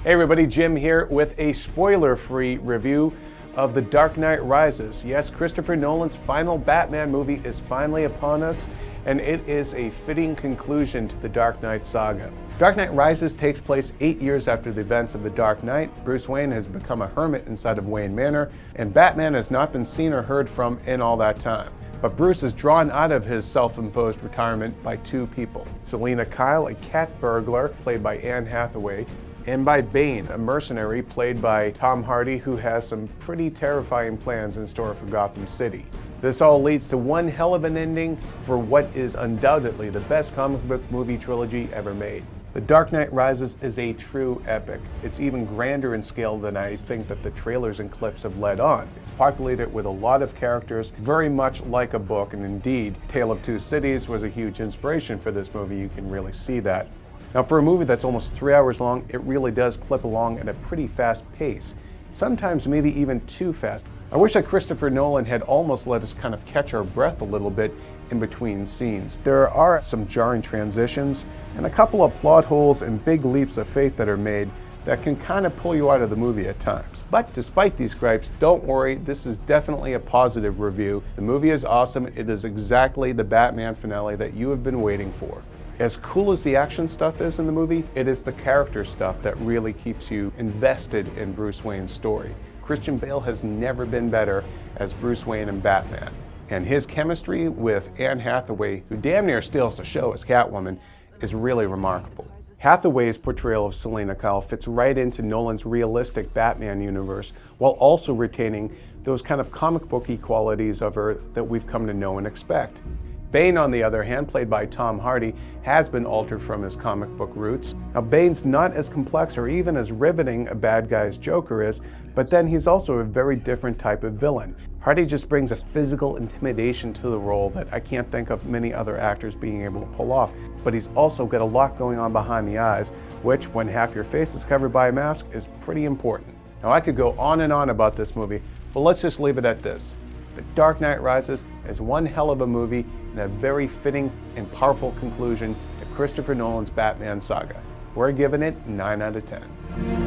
Hey everybody, Jim here with a spoiler-free review of The Dark Knight Rises. Yes, Christopher Nolan's final Batman movie is finally upon us, and it is a fitting conclusion to the Dark Knight saga. Dark Knight Rises takes place 8 years after the events of The Dark Knight. Bruce Wayne has become a hermit inside of Wayne Manor, and Batman has not been seen or heard from in all that time. But Bruce is drawn out of his self-imposed retirement by two people. Selina Kyle, a cat burglar, played by Anne Hathaway, and by Bane, a mercenary played by Tom Hardy, who has some pretty terrifying plans in store for Gotham City. This all leads to one hell of an ending for what is undoubtedly the best comic book movie trilogy ever made. The Dark Knight Rises is a true epic. It's even grander in scale than I think that the trailers and clips have led on. It's populated with a lot of characters, very much like a book, and indeed, Tale of Two Cities was a huge inspiration for this movie. You can really see that. Now, for a movie that's almost 3 hours long, it really does clip along at a pretty fast pace, sometimes maybe even too fast. I wish that Christopher Nolan had almost let us kind of catch our breath a little bit in between scenes. There are some jarring transitions and a couple of plot holes and big leaps of faith that are made that can kind of pull you out of the movie at times. But despite these gripes, don't worry, this is definitely a positive review. The movie is awesome. It is exactly the Batman finale that you have been waiting for. As cool as the action stuff is in the movie, it is the character stuff that really keeps you invested in Bruce Wayne's story. Christian Bale has never been better as Bruce Wayne and Batman. And his chemistry with Anne Hathaway, who damn near steals the show as Catwoman, is really remarkable. Hathaway's portrayal of Selina Kyle fits right into Nolan's realistic Batman universe, while also retaining those kind of comic booky qualities of her that we've come to know and expect. Bane, on the other hand, played by Tom Hardy, has been altered from his comic book roots. Now, Bane's not as complex or even as riveting a bad guy as Joker is, but then he's also a very different type of villain. Hardy just brings a physical intimidation to the role that I can't think of many other actors being able to pull off, but he's also got a lot going on behind the eyes, which, when half your face is covered by a mask, is pretty important. Now, I could go on and on about this movie, but let's just leave it at this. The Dark Knight Rises is one hell of a movie and a very fitting and powerful conclusion to Christopher Nolan's Batman saga. We're giving it 9 out of 10.